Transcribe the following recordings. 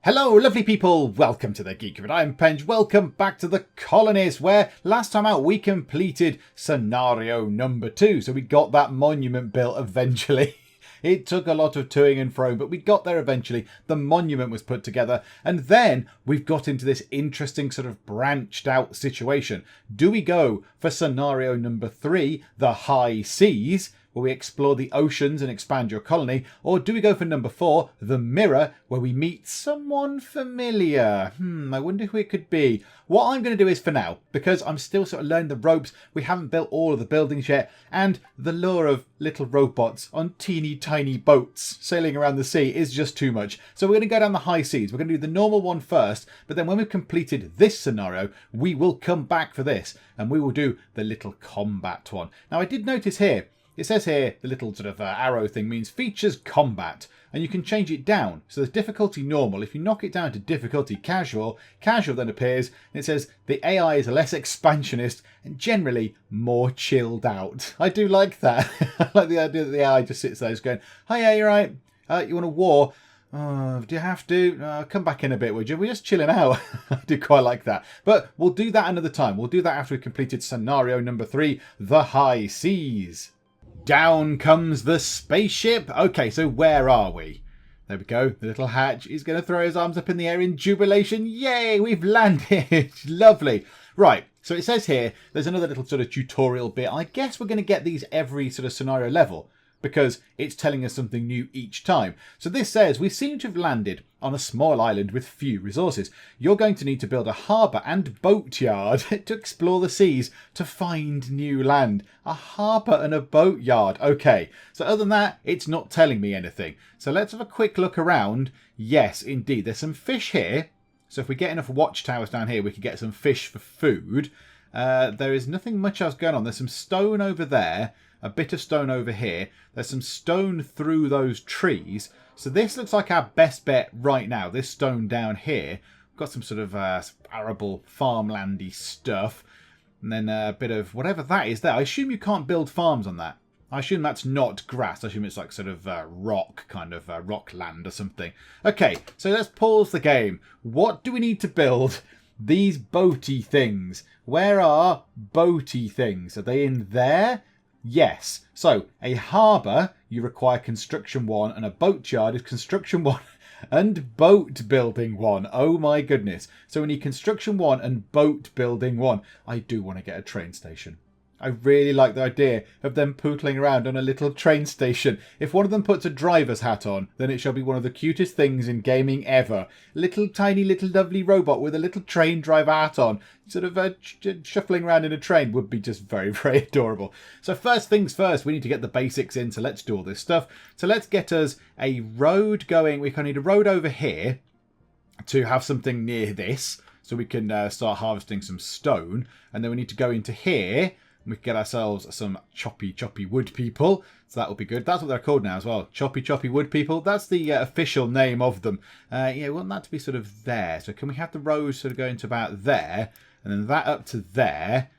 Hello lovely people, welcome to the Geek, and I'm Penge. Welcome back to the Colonists, where last time out we completed scenario number 2. So we got that monument built eventually. It took a lot of toing and froing, but we got there eventually. The monument was put together, and then we've got into this interesting sort of branched out situation. Do we go for scenario number 3, the high seas, where we explore the oceans and expand your colony? Or do we go for number 4, the mirror, where we meet someone familiar? I wonder who it could be. What I'm going to do is, for now, because I'm still sort of learning the ropes, we haven't built all of the buildings yet, and the lure of little robots on teeny tiny boats sailing around the sea is just too much. So we're going to go down the high seas. We're going to do the normal one first, but then when we've completed this scenario, we will come back for this, and we will do the little combat one. Now, I did notice here, it says here, the little sort of arrow thing means features combat, and you can change it down. So there's difficulty normal. If you knock it down to difficulty casual, casual then appears, and it says the AI is less expansionist and generally more chilled out. I do like that. I like the idea that the AI just sits there just going, "Hi, yeah, you're right. You want a war? Do you have to? Come back in a bit, would you? We're just chilling out." I do quite like that. But we'll do that another time. We'll do that after we've completed scenario number 3, the high seas. Down comes the spaceship. Okay, so where are we? There we go. The little hatch. He's going to throw his arms up in the air in jubilation. Yay, we've landed. Lovely. Right, so it says here, there's another little sort of tutorial bit. I guess we're going to get these every sort of scenario level, because it's telling us something new each time. So this says, we seem to have landed on a small island with few resources. You're going to need to build a harbour and boatyard to explore the seas to find new land. A harbour and a boatyard. Okay, so other than that, it's not telling me anything. So let's have a quick look around. Yes, indeed, there's some fish here. So if we get enough watchtowers down here, we can get some fish for food. There is nothing much else going on. There's some stone over there. A bit of stone over here. There's some stone through those trees. So this looks like our best bet right now. This stone down here. We've got some sort of arable farmlandy stuff. And then a bit of whatever that is there. I assume you can't build farms on that. I assume that's not grass. I assume it's like sort of rock, kind of rock land or something. Okay, so let's pause the game. What do we need to build? These boaty things. Where are boaty things? Are they in there? Yes. So, a harbour, you require construction 1, and a boatyard is construction 1 and boat building 1. Oh my goodness. So we need construction 1 and boat building 1. I do want to get a train station. I really like the idea of them pootling around on a little train station. If one of them puts a driver's hat on, then it shall be one of the cutest things in gaming ever. Little tiny little lovely robot with a little train driver hat on, sort of shuffling around in a train, would be just very, very adorable. So first things first, we need to get the basics in, so let's do all this stuff. So let's get us a road going. We can need a road over here to have something near this, so we can start harvesting some stone. And then we need to go into here. We can get ourselves some choppy wood people. So that will be good. That's what they're called now as well. Choppy wood people. That's the official name of them. Yeah, we want that to be sort of there. So can we have the road sort of going to about there? And then that up to there.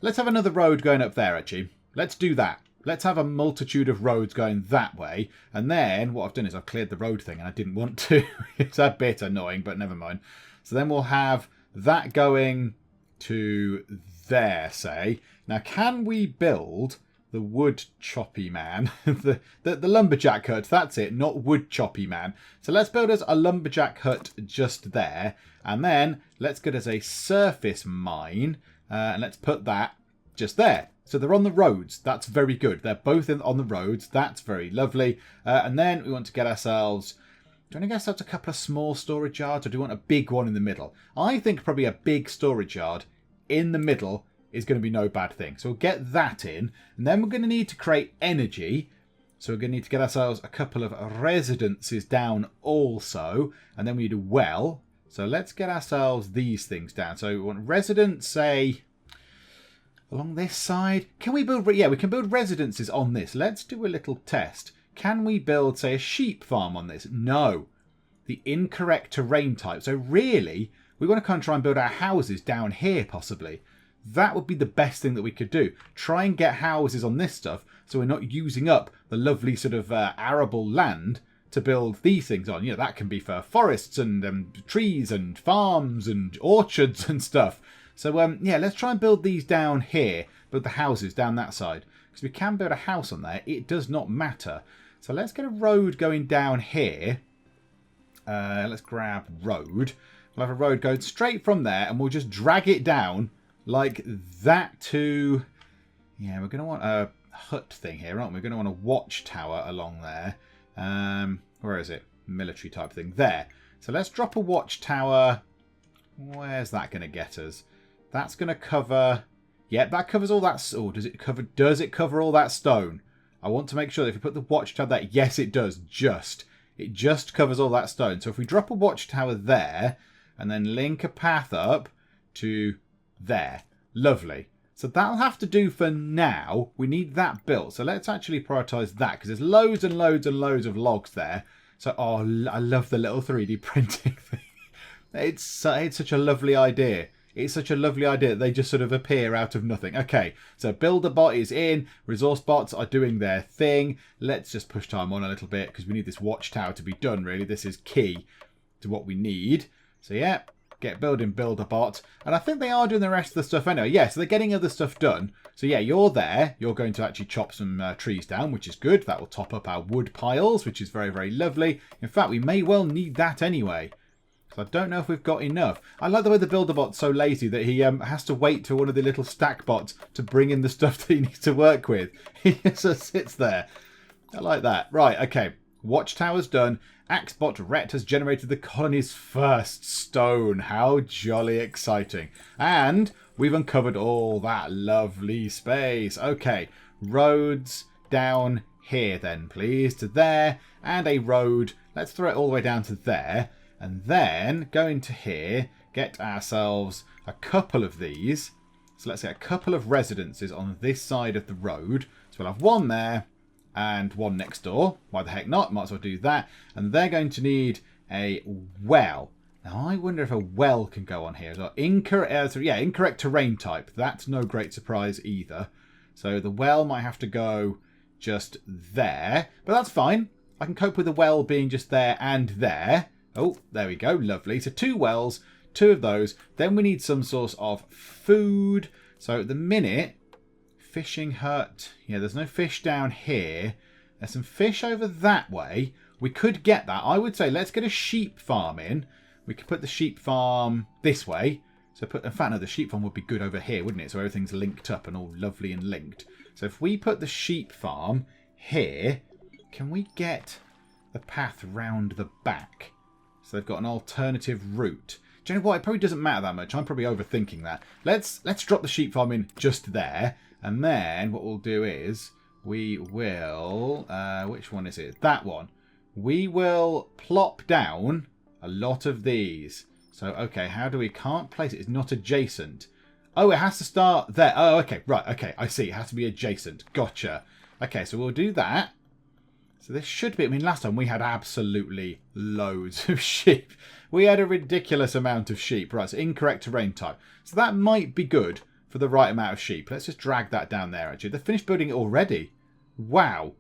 Let's have another road going up there, actually. Let's do that. Let's have a multitude of roads going that way. And then what I've done is I've cleared the road thing and I didn't want to. It's a bit annoying, but never mind. So then we'll have that going to there, say. Now, can we build the wood choppy man? the lumberjack hut, that's it, not wood choppy man. So let's build us a lumberjack hut just there. And then let's get us a surface mine. And let's put that just there. So they're on the roads. That's very good. They're both on the roads. That's very lovely. And then we want to get ourselves... Do you want to get ourselves a couple of small storage yards, or do you want a big one in the middle? I think probably a big storage yard in the middle is going to be no bad thing. So we'll get that in. And then we're going to need to create energy. So we're going to need to get ourselves a couple of residences down also. And then we need a well. So let's get ourselves these things down. So we want residents, say, along this side. Can we build... Yeah, we can build residences on this. Let's do a little test. Can we build, say, a sheep farm on this? No. The incorrect terrain type. So really, we want to kind of try and build our houses down here, possibly. That would be the best thing that we could do. Try and get houses on this stuff so we're not using up the lovely sort of arable land to build these things on. You know, that can be for forests and trees and farms and orchards and stuff. So, yeah, let's try and build these down here. Build the houses down that side. Because we can build a house on there. It does not matter. So let's get a road going down here. Let's grab road. We'll have a road going straight from there. And we'll just drag it down like that to... Yeah, we're going to want a hut thing here, aren't we? We're going to want a watchtower along there. Where is it? Military type thing. There. So let's drop a watchtower. Where's that going to get us? That's going to cover... Yep, that covers all that... Oh, does it cover all that stone? I want to make sure that if we put the watchtower there... Yes, it does. It just covers all that stone. So if we drop a watchtower there and then link a path up to there. Lovely. So that'll have to do for now. We need that built. So let's actually prioritise that because there's loads and loads and loads of logs there. So, oh, I love the little 3D printing thing. It's such a lovely idea. It's such a lovely idea that they just sort of appear out of nothing. Okay, so builder bot is in. Resource bots are doing their thing. Let's just push time on a little bit because we need this watchtower to be done, really. This is key to what we need. So, yeah. Get building builder bot. And I think they are doing the rest of the stuff anyway. Yeah, so they're getting other stuff done. So yeah, you're there. You're going to actually chop some trees down, which is good. That will top up our wood piles, which is very, very lovely. In fact, we may well need that anyway. So I don't know if we've got enough. I like the way the builder bot's so lazy that he has to wait for one of the little stack bots to bring in the stuff that he needs to work with. He just sits there. I like that. Right, okay. Watchtower's done. Axebot Ret has generated the colony's first stone. How jolly exciting. And we've uncovered all that lovely space. Okay, roads down here then, please, to there. And a road, let's throw it all the way down to there. And then go into here, get ourselves a couple of these. So let's get a couple of residences on this side of the road. So we'll have one there. And one next door. Why the heck not? Might as well do that. And they're going to need a well. Now, I wonder if a well can go on here as well. Incorrect terrain type. That's no great surprise either. So the well might have to go just there. But that's fine. I can cope with the well being just there and there. Oh, there we go. Lovely. So 2 wells. 2 of those. Then we need some source of food. So at the minute... Fishing hut. Yeah, there's no fish down here. There's some fish over that way. We could get that. I would say let's get a sheep farm in. We could put the sheep farm this way. So in fact, no, the sheep farm would be good over here, wouldn't it? So everything's linked up and all lovely and linked. So if we put the sheep farm here, can we get the path round the back? So they've got an alternative route. Do you know what? It probably doesn't matter that much. I'm probably overthinking that. Let's drop the sheep farm in just there. And then what we'll do is we will... which one is it? That one. We will plop down a lot of these. So, okay, how do we... Can't place it. It's not adjacent. Oh, it has to start there. Oh, okay. Right, okay. I see. It has to be adjacent. Gotcha. Okay, so we'll do that. So this should be... I mean, last time we had absolutely loads of sheep. We had a ridiculous amount of sheep. Right, so incorrect terrain type. So that might be good for the right amount of sheep. Let's just drag that down there, actually. They've finished building it already. Wow.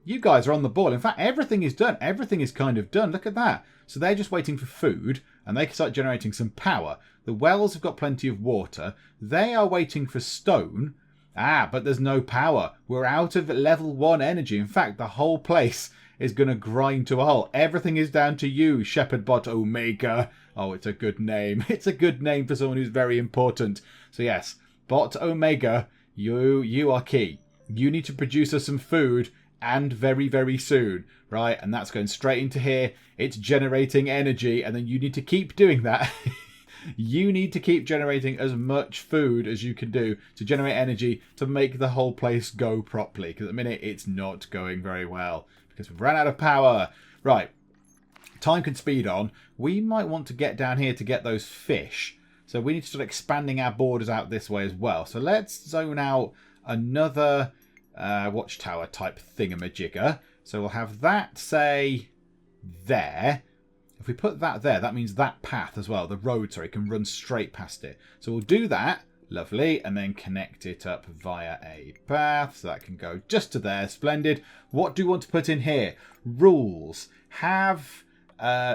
You guys are on the ball. In fact, everything is done. Everything is kind of done. Look at that. So they're just waiting for food, and they can start generating some power. The wells have got plenty of water. They are waiting for stone. Ah, but there's no power. We're out of level 1 energy. In fact, the whole place is going to grind to a halt. Everything is down to you, Shepherd Bot Omega. Oh, it's a good name. It's a good name for someone who's very important. So yes, Bot Omega, you are key. You need to produce us some food, and very, very soon, right? And that's going straight into here. It's generating energy, and then you need to keep doing that. You need to keep generating as much food as you can do to generate energy to make the whole place go properly. Because at the minute, it's not going very well. Because we've run out of power. Right. Time can speed on. We might want to get down here to get those fish. So we need to start expanding our borders out this way as well. So let's zone out another watchtower type thingamajigger. So we'll have that, say, there. If we put that there, that means that path as well, the road, sorry, can run straight past it. So we'll do that. Lovely. And then connect it up via a path. So that can go just to there. Splendid. What do we want to put in here? Rules. Have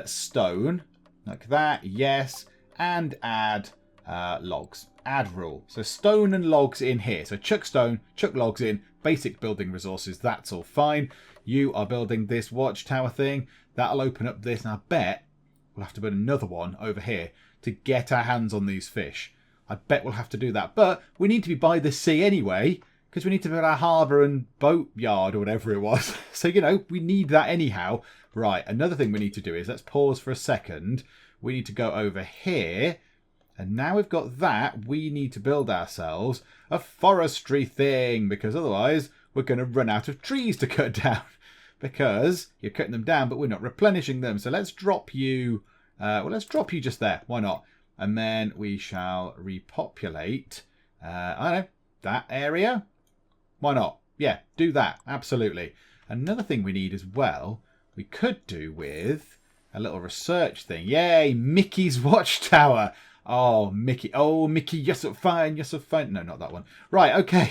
stone. Like that. Yes. And add logs. Add rule. So stone and logs in here. So chuck stone, chuck logs in. Basic building resources. That's all fine. You are building this watchtower thing. That'll open up this. And I bet we'll have to build another one over here to get our hands on these fish. I bet we'll have to do that. But we need to be by the sea anyway, because we need to build our harbour and boat yard or whatever it was. So, you know, we need that anyhow. Right, another thing we need to do is, let's pause for a second. We need to go over here. And now we've got that, we need to build ourselves a forestry thing, because otherwise we're going to run out of trees to cut down. Because you're cutting them down, but we're not replenishing them. So let's drop you, let's drop you just there. Why not? And then we shall repopulate, I don't know, that area. Why not? Yeah, do that. Absolutely. Another thing we need as well, we could do with a little research thing. Yay, Mickey's Watchtower. Oh, Mickey. Oh, Mickey, you're so fine. You're so fine. No, not that one. Right, okay.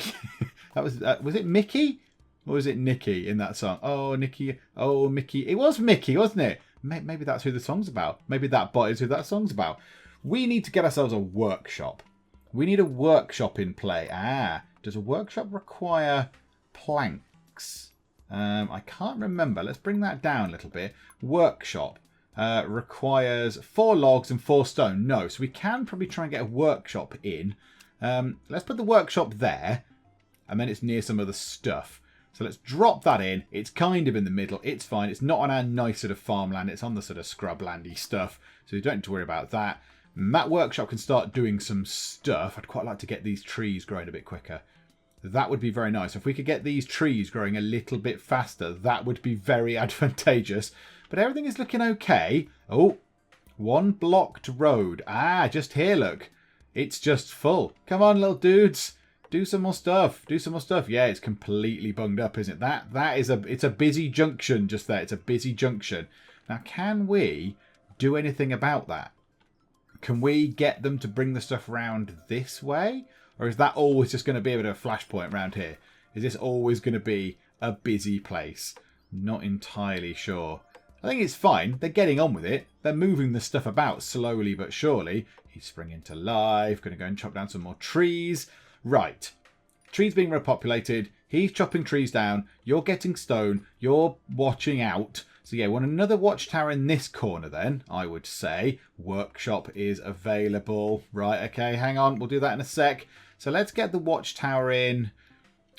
That was it Mickey? Or was it Nicky in that song? Oh, Nicky. Oh, Mickey. It was Mickey, wasn't it? Maybe that's who the song's about. Maybe that bot is who that song's about. We need to get ourselves a workshop. We need a workshop in play. Does a workshop require planks? I can't remember. Let's bring that down a little bit. Workshop requires 4 logs and 4 stone. No, so we can probably try and get a workshop in. Let's put the workshop there, and then it's near some other stuff. So let's drop that in. It's kind of in the middle. It's fine. It's not on our nice sort of farmland. It's on the sort of scrublandy stuff. So you don't need to worry about that. And that workshop can start doing some stuff. I'd quite like to get these trees growing a bit quicker. That would be very nice. If we could get these trees growing a little bit faster, that would be very advantageous. But everything is looking okay. Oh, 1 blocked road. Just here, look. It's just full. Come on, little dudes. Do some more stuff. Do some more stuff. Yeah, it's completely bunged up, isn't it? It's a busy junction just there. It's a busy junction. Now, can we do anything about that? Can we get them to bring the stuff around this way? Or is that always just going to be a bit of a flashpoint around here? Is this always going to be a busy place? Not entirely sure. I think it's fine. They're getting on with it. They're moving the stuff about slowly but surely. He's springing to life. Going to go and chop down some more trees. Right. Trees being repopulated. He's chopping trees down. You're getting stone. You're watching out. So yeah, we want another watchtower in this corner then, I would say. Workshop is available. Right, okay, hang on. We'll do that in a sec. So let's get the watchtower in.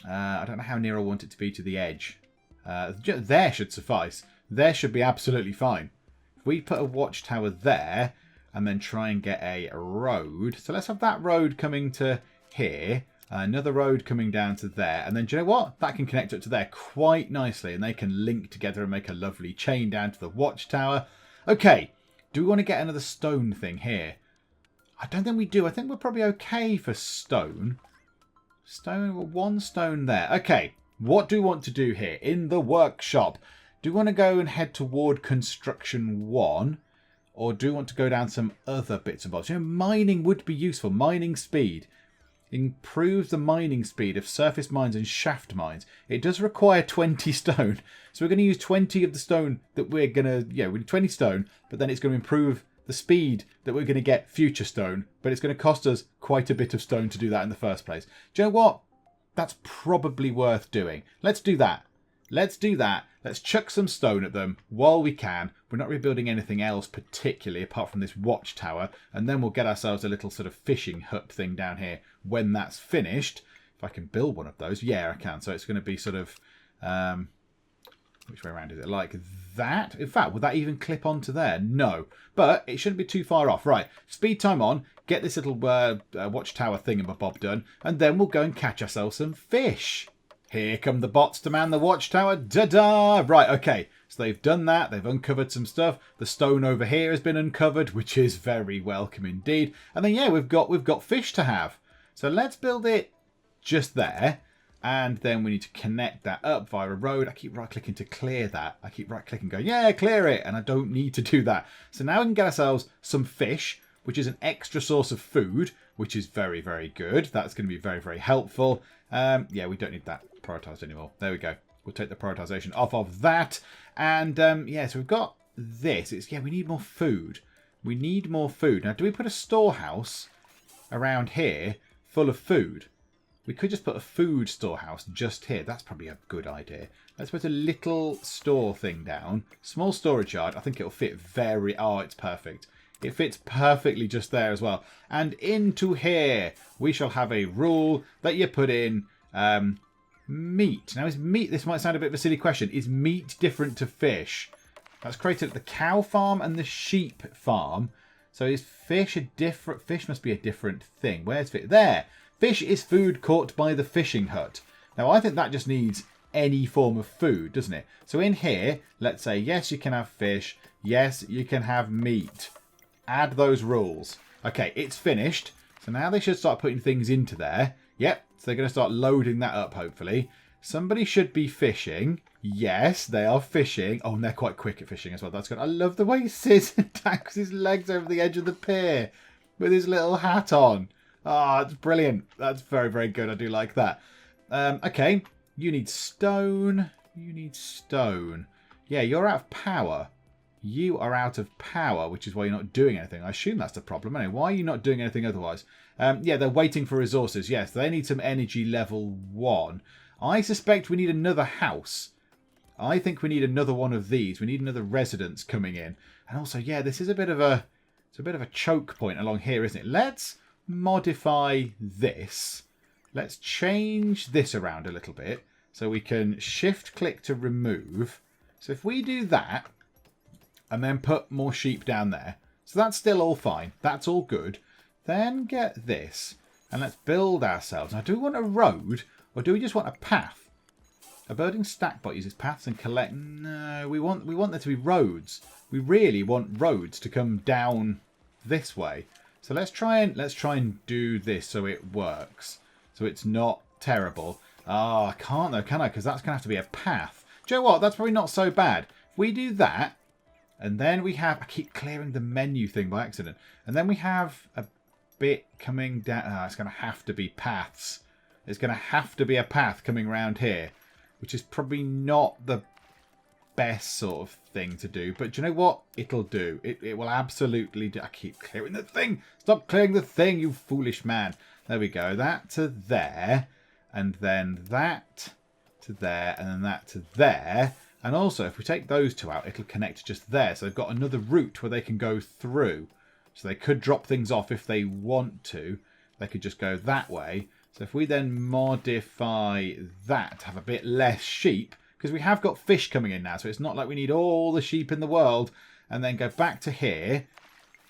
I don't know how near I want it to be to the edge. There should suffice. There should be absolutely fine. If we put a watchtower there and then try and get a road. So let's have that road coming to here. Another road coming down to there. And then, do you know what? That can connect up to there quite nicely. And they can link together and make a lovely chain down to the watchtower. Okay. Do we want to get another stone thing here? I don't think we do. I think we're probably okay for stone. Stone, 1 stone there. Okay. What do we want to do here in the workshop? Do we want to go and head toward construction 1? Or do we want to go down some other bits and bobs? You know, mining would be useful. Mining speed. Improves the mining speed of surface mines and shaft mines. It does require 20 stone. So we're going to use 20 of the stone that we're going to... Yeah, we need 20 stone. But then it's going to improve the speed that we're going to get future stone. But it's going to cost us quite a bit of stone to do that in the first place. Do you know what? That's probably worth doing. Let's do that. Let's do that. Let's chuck some stone at them while we can. We're not rebuilding anything else particularly apart from this watchtower. And then we'll get ourselves a little sort of fishing hut thing down here when that's finished. If I can build one of those. Yeah, I can. So it's going to be sort of... which way around is it? Like that? In fact, would that even clip onto there? No. But it shouldn't be too far off. Right. Speed time on. Get this little watchtower thingamabob done. And then we'll go and catch ourselves some fish. Here come the bots to man the watchtower. Da-da! Right, okay. So they've done that. They've uncovered some stuff. The stone over here has been uncovered, which is very welcome indeed. And then, yeah, we've got fish to have. So let's build it just there. And then we need to connect that up via a road. I keep right-clicking to clear that. I keep right-clicking going, yeah, clear it. And I don't need to do that. So now we can get ourselves some fish, which is an extra source of food. which is very, very good. That's going to be very, very helpful. Yeah, we don't need that prioritised anymore. There we go. We'll take the prioritisation off of that. And yeah, so we've got this. Yeah, we need more food. We need more food. Now, do we put a storehouse around here full of food? We could just put a food storehouse just here. That's probably a good idea. Let's put a little store thing down. Small storage yard. I think it'll fit very... Oh, it's perfect. It fits perfectly just there as well. And into here, we shall have a rule that you put in meat. Now, is meat... This might sound a bit of a silly question. Is meat different to fish? That's created at the cow farm and the sheep farm. So is fish a different... Fish must be a different thing. Where's fish? There. Fish is food caught by the fishing hut. Now, I think that just needs any form of food, doesn't it? So in here, let's say, yes, you can have fish. Yes, you can have meat. Add those rules. Okay, it's finished. So now they should start putting things into there. Yep, so they're going to start loading that up, hopefully. Somebody should be fishing. Yes, they are fishing. Oh, and they're quite quick at fishing as well. That's good. I love the way he sits and tacks his legs over the edge of the pier with his little hat on. Ah, it's brilliant. That's very, very good. I do like that. Okay, you need stone. You need stone. Yeah, you're out of power. You are out of power, which is why you're not doing anything. I assume that's the problem. Anyway, why are you not doing anything otherwise? Yeah, they're waiting for resources. Yes, they need some energy level 1. I suspect we need another house. I think we need another one of these. We need another residence coming in. And also, yeah, this is a bit of a... It's a bit of a choke point along here, isn't it? Let's modify this. Let's change this around a little bit. So we can shift-click to remove. So if we do that... and then put more sheep down there. So that's still all fine. That's all good. Then get this. And let's build ourselves. Now, do we want a road? Or do we just want a path? A building stack bot uses paths and collect... No, we want there to be roads. We really want roads to come down this way. So let's try and do this so it works. So it's not terrible. Ah, I can't though, can I? Because that's going to have to be a path. Do you know what? That's probably not so bad. If we do that... and then we have... I keep clearing the menu thing by accident. And then we have a bit coming down... Oh, it's going to have to be paths. It's going to have to be a path coming around here. Which is probably not the best sort of thing to do. But do you know what? It'll do. It will absolutely do. I keep clearing the thing. Stop clearing the thing, you foolish man. There we go. That to there. And then that to there. And then that to there. And also, if we take those two out, it'll connect just there. So they've got another route where they can go through. So they could drop things off if they want to. They could just go that way. So if we then modify that to have a bit less sheep, because we have got fish coming in now, so it's not like we need all the sheep in the world, and then go back to here,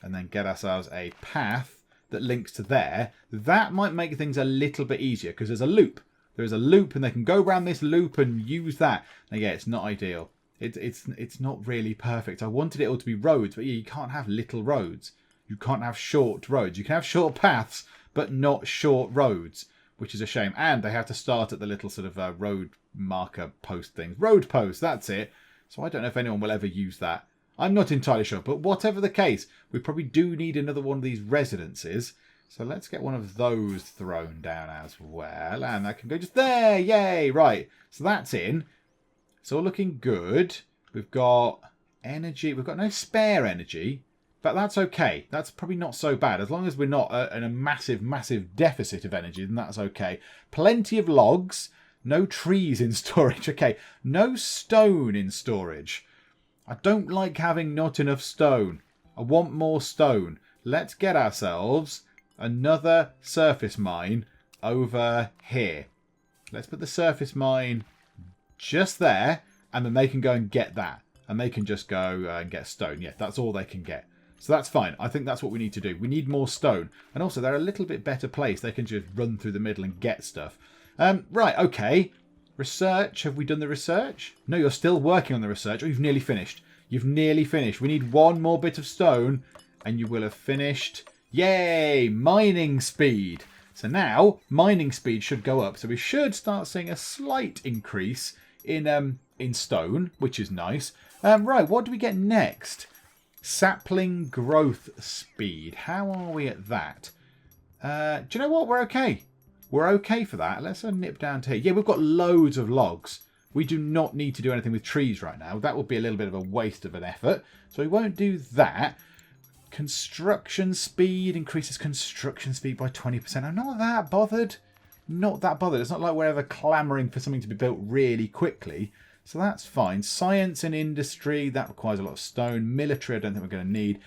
and then get ourselves a path that links to there. That might make things a little bit easier, because there's a loop. There's a loop, and they can go around this loop and use that. Now, yeah, it's not ideal. It's not really perfect. I wanted it all to be roads, but yeah, you can't have little roads. You can't have short roads. You can have short paths, but not short roads, which is a shame. And they have to start at the little sort of road marker post things. Road post, that's it. So I don't know if anyone will ever use that. I'm not entirely sure, but whatever the case, we probably do need another one of these residences. So let's get one of those thrown down as well. And that can go just there. Yay. Right. So that's in. It's all looking good. We've got energy. We've got no spare energy. But that's okay. That's probably not so bad. As long as we're not in a massive, massive deficit of energy, then that's okay. Plenty of logs. No trees in storage. Okay. No stone in storage. I don't like having not enough stone. I want more stone. Let's get ourselves another surface mine over here. Let's put the surface mine just there, and then they can go and get that. And they can just go and get stone. Yeah, that's all they can get. So that's fine. I think that's what we need to do. We need more stone. And also, they're a little bit better placed. They can just run through the middle and get stuff. Right, okay. Research. Have we done the research? No, you're still working on the research. Oh, you've nearly finished. You've nearly finished. We need one more bit of stone, and you will have finished. Yay! Mining speed. So now, mining speed should go up. So we should start seeing a slight increase in stone, which is nice. Right, what do we get next? Sapling growth speed. How are we at that? Do you know what? We're okay. We're okay for that. Let's nip down to here. Yeah, we've got loads of logs. We do not need to do anything with trees right now. That would be a little bit of a waste of an effort. So we won't do that. Construction speed increases construction speed by 20%. I'm not that bothered. Not that bothered. It's not like we're ever clamouring for something to be built really quickly. So that's fine. Science and industry, that requires a lot of stone. Military, I don't think we're going to need.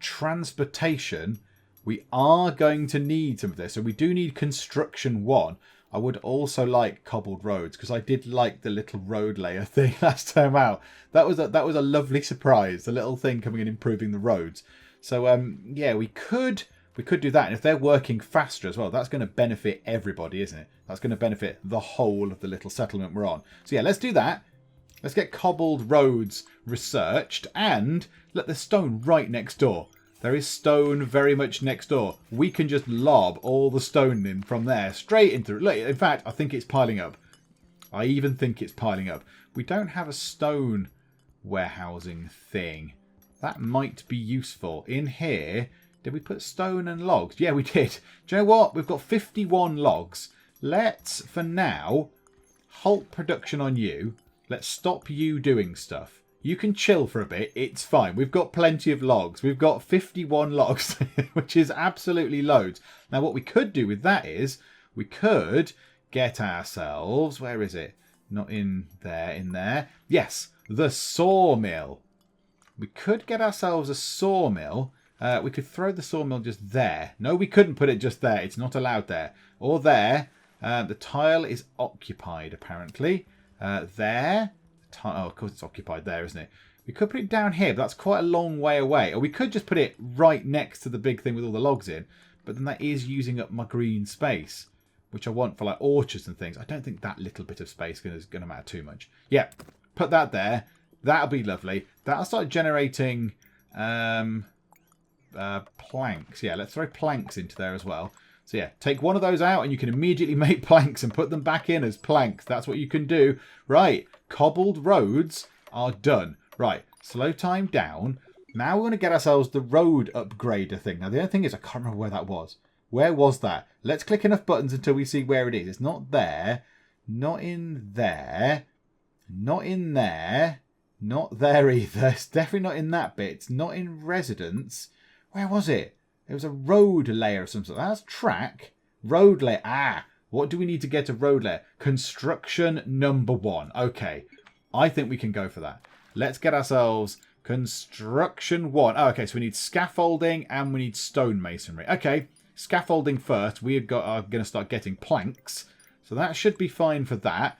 Transportation, we are going to need some of this. So we do need construction 1. I would also like cobbled roads because I did like the little road layer thing last time out. That was a lovely surprise. The little thing coming and improving the roads. So yeah, we could do that. And if they're working faster as well, that's going to benefit everybody, isn't it? That's going to benefit the whole of the little settlement we're on. So yeah, let's do that. Let's get cobbled roads researched and let the stone right next door. There is stone very much next door. We can just lob all the stone in from there straight into it. Look, in fact, I think it's piling up. I even think it's piling up. We don't have a stone warehousing thing. That might be useful. In here, did we put stone and logs? Yeah, we did. Do you know what? We've got 51 logs. Let's, for now, halt production on you. Let's stop you doing stuff. You can chill for a bit. It's fine. We've got plenty of logs. We've got 51 logs, which is absolutely loads. Now, what we could do with that is we could get ourselves... Where is it? Not in there. In there. Yes, the sawmill. We could get ourselves a sawmill. We could throw the sawmill just there. No, we couldn't put it just there. It's not allowed there. Or there. The tile is occupied, apparently. There. Oh, of course it's occupied there, isn't it? We could put it down here, but that's quite a long way away. Or we could just put it right next to the big thing with all the logs in. But then that is using up my green space, which I want for like orchards and things. I don't think that little bit of space is going to matter too much. Yeah, put that there. That'll be lovely. That'll start generating planks. Yeah, let's throw planks into there as well. So yeah, take one of those out and you can immediately make planks and put them back in as planks. That's what you can do. Right, cobbled roads are done. Right, slow time down. Now we're going to get ourselves the road upgrader thing. Now the only thing is I can't remember where that was. Where was that? Let's click enough buttons until we see where it is. It's not there. Not in there. Not in there. Not there either. It's definitely not in that bit. It's not in residence. Where was it? It was a road layer of some sort. That's track. Road layer. Ah, what do we need to get a road layer? Construction number 1. Okay, I think we can go for that. Let's get ourselves construction 1. Oh, okay, so we need scaffolding and we need stone masonry. Okay, scaffolding first. We are going to start getting planks. So that should be fine for that.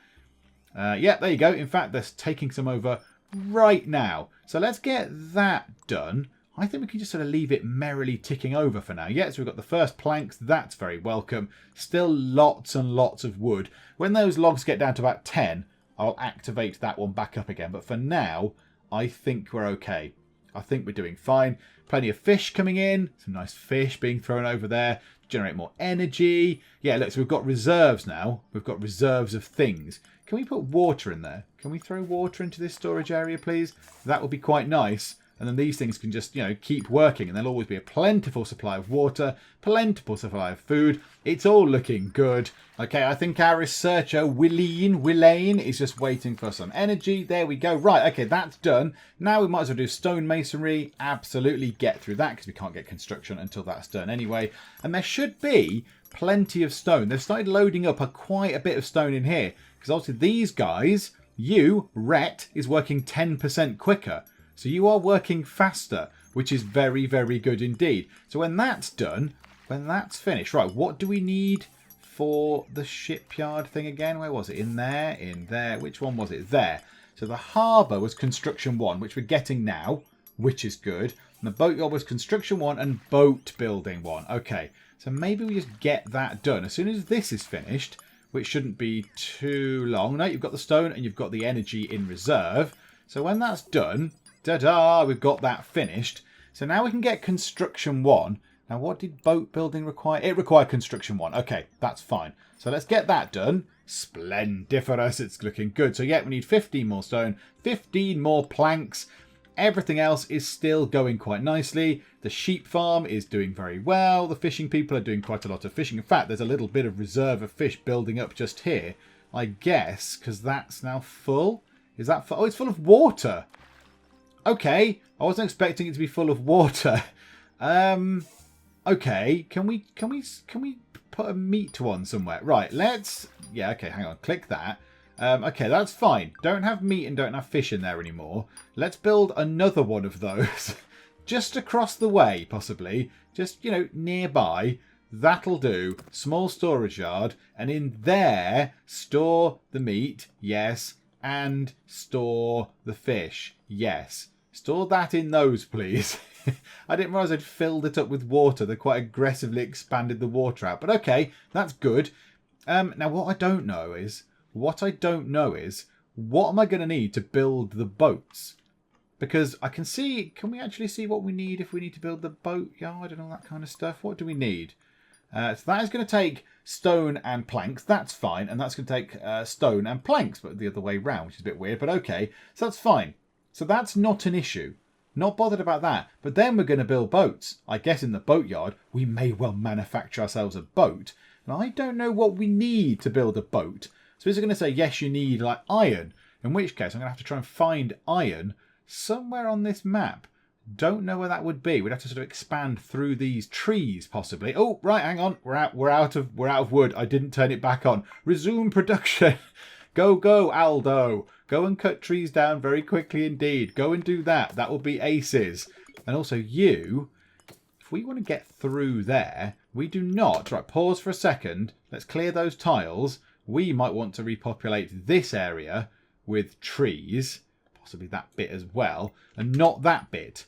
Yeah, there you go. In fact, they're taking some over right now. So let's get that done. I think we can just sort of leave it merrily ticking over for now. Yeah, so we've got the first planks. That's very welcome. Still lots and lots of wood. When those logs get down to about 10, I'll activate that one back up again. But for now, I think we're okay. I think we're doing fine. Plenty of fish coming in. Some nice fish being thrown over there. Generate more energy. Yeah, look, so we've got reserves now. We've got reserves of things. Can we put water in there? Can we throw water into this storage area, please? That would be quite nice. And then these things can just, keep working. And there'll always be a plentiful supply of water, plentiful supply of food. It's all looking good. Okay, I think our researcher, Willaine, is just waiting for some energy. There we go. Right, okay, that's done. Now we might as well do stone masonry. Absolutely get through that because we can't get construction until that's done anyway. And there should be plenty of stone. They've started loading up quite a bit of stone in here. Because obviously these guys, Rhett, is working 10% quicker. So you are working faster, which is very, very good indeed. So when that's done, when that's finished, right, what do we need for the shipyard thing again? Where was it? In there, in there. Which one was it? There. So the harbour was construction 1, which we're getting now, which is good. And the boatyard was construction 1 and boat building 1. Okay, so maybe we just get that done. As soon as this is finished, which shouldn't be too long. No, you've got the stone and you've got the energy in reserve. So when that's done... Ta-da! We've got that finished. So now we can get construction 1. Now, what did boat building require? It required construction 1. Okay, that's fine. So let's get that done. Splendiferous. It's looking good. So, yeah, we need 15 more stone, 15 more planks. Everything else is still going quite nicely. The sheep farm is doing very well. The fishing people are doing quite a lot of fishing. In fact, there's a little bit of reserve of fish building up just here. I guess, because that's now full. Is that full? Oh, it's full of water. Okay, I wasn't expecting it to be full of water. Okay, can we put a meat one somewhere? Right, let's... Yeah, okay, hang on. Click that. Okay, that's fine. Don't have meat and don't have fish in there anymore. Let's build another one of those. Just across the way, possibly. Just, you know, nearby. That'll do. Small storage yard. And in there, store the meat. Yes. And store the fish. Yes. Store that in those, please. I didn't realise I'd filled it up with water. They quite aggressively expanded the water out. But okay, that's good. Now, what I don't know is, what am I going to need to build the boats? Because I can see, can we actually see what we need if we need to build the boat yard and all that kind of stuff? What do we need? So that is going to take stone and planks. That's fine. And that's going to take stone and planks, but the other way round, which is a bit weird. But okay, so that's fine. So that's not an issue. Not bothered about that. But then we're going to build boats. I guess in the boatyard, we may well manufacture ourselves a boat. And I don't know what we need to build a boat. So is it going to say, yes, you need like iron? In which case, I'm going to have to try and find iron somewhere on this map. Don't know where that would be. We'd have to sort of expand through these trees, possibly. Oh, right, hang on. We're out of wood. I didn't turn it back on. Resume production. Go, Aldo. Go and cut trees down very quickly indeed. Go and do that. That will be aces. And also you, if we want to get through there, we do not. Right, pause for a second. Let's clear those tiles. We might want to repopulate this area with trees. Possibly that bit as well. And not that bit.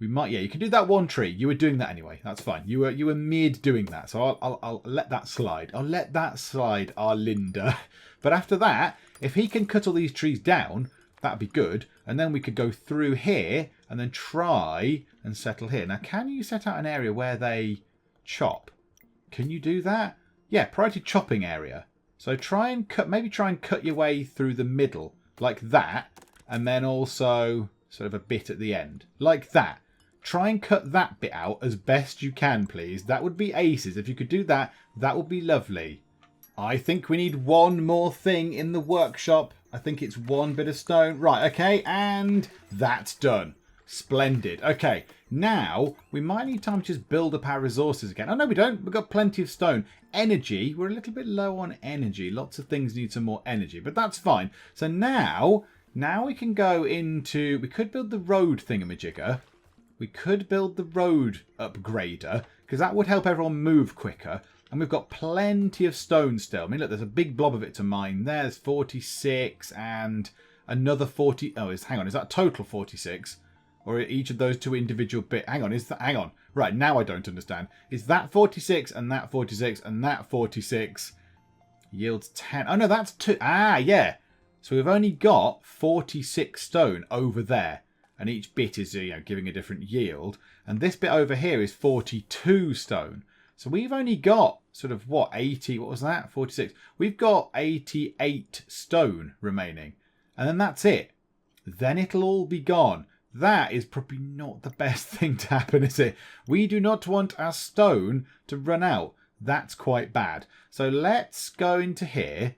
We might, yeah, you can do that one tree. You were doing that anyway. That's fine. You were mid doing that. So I'll let that slide. I'll let that slide, Arlinda. But after that, if he can cut all these trees down, that'd be good. And then we could go through here and then try and settle here. Now, can you set out an area where they chop? Can you do that? Yeah, priority chopping area. So maybe try and cut your way through the middle like that. And then also sort of a bit at the end like that. Try and cut that bit out as best you can, please. That would be aces. If you could do that, that would be lovely. I think we need one more thing in the workshop. I think it's one bit of stone. Right, okay, and that's done. Splendid. Okay, now we might need time to just build up our resources again. Oh, no, we don't. We've got plenty of stone. Energy, we're a little bit low on energy. Lots of things need some more energy, but that's fine. So now we can go into... We could build the road thingamajigger. We could build the road upgrader, because that would help everyone move quicker. And we've got plenty of stone still. I mean, look, there's a big blob of it to mine. There's 46 and another 40. Oh, hang on. Is that total 46? Or each of those two individual bits? Hang on. Hang on. Right, now I don't understand. Is that 46 and that 46 and that 46 yields 10? Oh, no, that's 2. Ah, yeah. So we've only got 46 stone over there. And each bit is, giving a different yield. And this bit over here is 42 stone. So we've only got sort of, 80, what was that? 46. We've got 88 stone remaining. And then that's it. Then it'll all be gone. That is probably not the best thing to happen, is it? We do not want our stone to run out. That's quite bad. So let's go into here.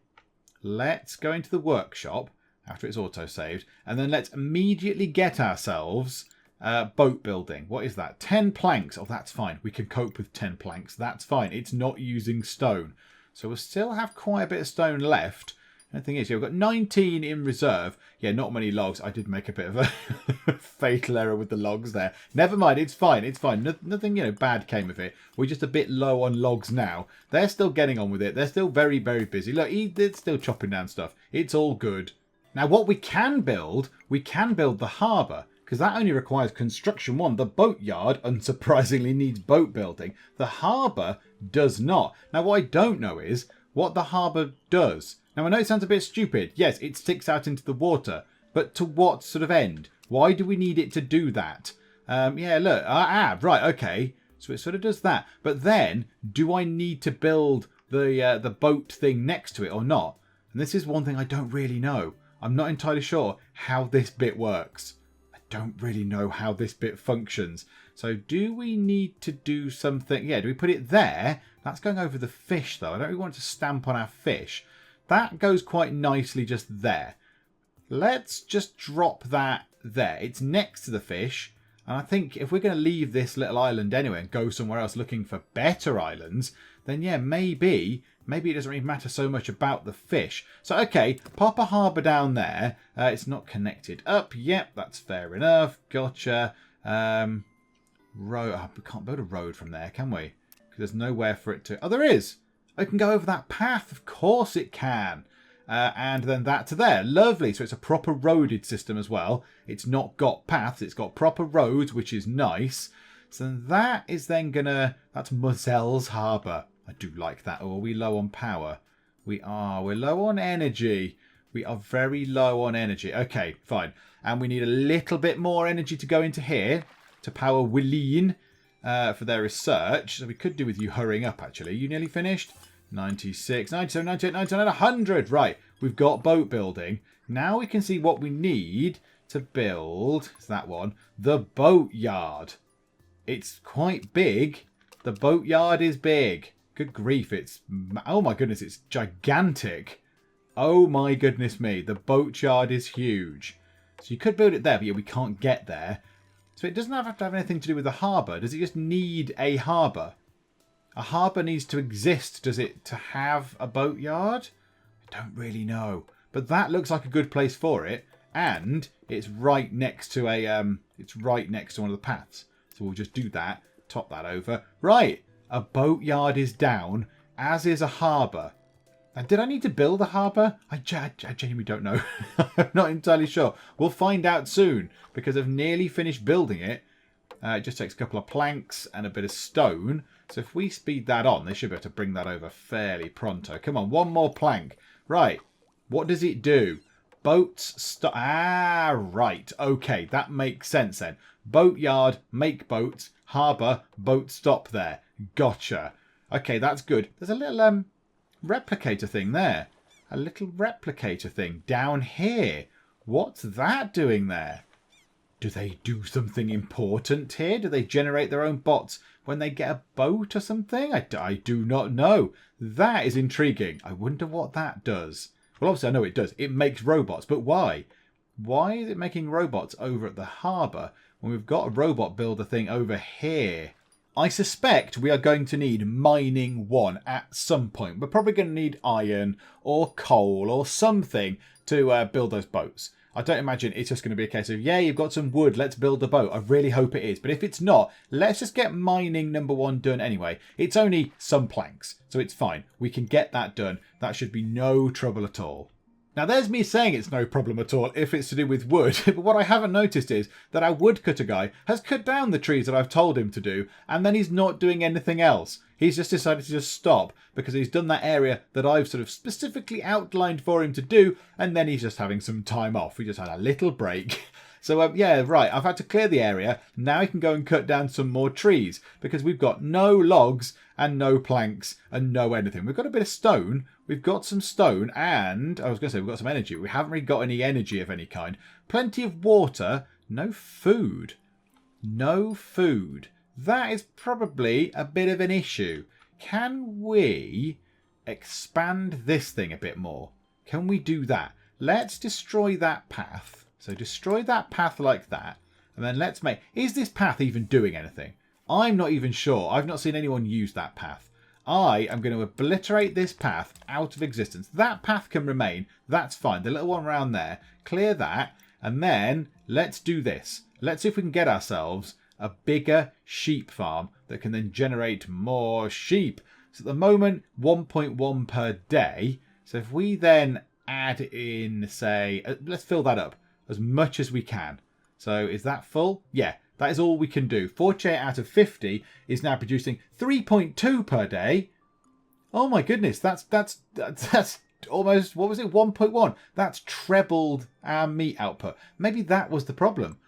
Let's go into the workshop after it's auto-saved. And then let's immediately get ourselves boat building. What is that? 10 planks. Oh, that's fine. We can cope with 10 planks. That's fine. It's not using stone. So we'll still have quite a bit of stone left. And the thing is, we've got 19 in reserve. Yeah, not many logs. I did make a bit of a fatal error with the logs there. Never mind. It's fine. It's fine. Nothing, bad came of it. We're just a bit low on logs now. They're still getting on with it. They're still very, very busy. Look, they're still chopping down stuff. It's all good. Now, what we can build the harbour. Because that only requires construction 1. The boatyard, unsurprisingly, needs boat building. The harbour does not. Now, what I don't know is what the harbour does. Now, I know it sounds a bit stupid. Yes, it sticks out into the water. But to what sort of end? Why do we need it to do that? Yeah, look. Right, okay. So it sort of does that. But then, do I need to build the boat thing next to it or not? And this is one thing I don't really know. I'm not entirely sure how this bit works. don't really know how this bit functions. So do we need to do something? Yeah, do we put it there? That's going over the fish, though. I don't really want to stamp on our fish. That goes quite nicely just there. Let's just drop that there. It's next to the fish. And I think if we're going to leave this little island anyway and go somewhere else looking for better islands, then yeah, maybe it doesn't really matter so much about the fish. So, okay, pop a harbour down there. It's not connected up. Yep, that's fair enough. Gotcha. Road. Oh, we can't build a road from there, can we? Because there's nowhere for it to... Oh, there is. I can go over that path. Of course it can. And then that to there. Lovely. So it's a proper roaded system as well. It's not got paths. It's got proper roads, which is nice. So that is then going to... That's Mozelle's Harbour. I do like that. Oh, are we low on power? We are. We're low on energy. We are very low on energy. Okay, fine. And we need a little bit more energy to go into here to power Willeen for their research. So we could do with you hurrying up, actually. You nearly finished? 96, 97, 98, 99, 100. Right, we've got boat building. Now we can see what we need to build. It's that one. The boatyard. It's quite big. The boatyard is big. Good grief, it's... Oh my goodness, it's gigantic. Oh my goodness me, the boatyard is huge. So you could build it there, but yeah, we can't get there. So it doesn't have to have anything to do with the harbour. Does it just need a harbour? A harbour needs to exist, does it, to have a boatyard? I don't really know. But that looks like a good place for it. And it's right next to it's right next to one of the paths. So we'll just do that. Top that over. Right. A boatyard is down, as is a harbour. And did I need to build a harbour? I genuinely don't know. I'm not entirely sure. We'll find out soon, because I've nearly finished building it. It just takes a couple of planks and a bit of stone. So if we speed that on, they should be able to bring that over fairly pronto. Come on, one more plank. Right. What does it do? Boats stop. Ah, right. Okay, that makes sense then. Boatyard, make boats. Harbour, boat stop there. Gotcha. Okay, that's good. There's a little replicator thing there. A little replicator thing down here. What's that doing there? Do they do something important here? Do they generate their own bots when they get a boat or something? I do not know. That is intriguing. I wonder what that does. Well, obviously I know it does. It makes robots, but why? Why is it making robots over at the harbour when we've got a robot builder thing over here? I suspect we are going to need mining 1 at some point. We're probably going to need iron or coal or something to build those boats. I don't imagine it's just going to be a case of, yeah, you've got some wood, let's build a boat. I really hope it is. But if it's not, let's just get mining number 1 done anyway. It's only some planks, so it's fine. We can get that done. That should be no trouble at all. Now, there's me saying it's no problem at all if it's to do with wood, but what I haven't noticed is that our woodcutter guy has cut down the trees that I've told him to do, and then he's not doing anything else. He's just decided to just stop because he's done that area that I've sort of specifically outlined for him to do, and then he's just having some time off. We just had a little break. So, yeah, right, I've had to clear the area. Now I can go and cut down some more trees because we've got no logs and no planks and no anything. We've got a bit of stone. We've got some stone and, I was going to say, we've got some energy. We haven't really got any energy of any kind. Plenty of water. No food. No food. That is probably a bit of an issue. Can we expand this thing a bit more? Can we do that? Let's destroy that path. So destroy that path like that. And then let's make... Is this path even doing anything? I'm not even sure. I've not seen anyone use that path. I am going to obliterate this path out of existence. That path can remain. That's fine. The little one around there. Clear that. And then let's do this. Let's see if we can get ourselves a bigger sheep farm that can then generate more sheep. So at the moment, 1.1 per day. So if we then add in, say... let's fill that up as much as we can. So is that full? Yeah, that is all we can do. 48 out of 50 is now producing 3.2 per day. Oh my goodness, that's almost, what was it, 1.1? That's trebled our meat output. Maybe that was the problem.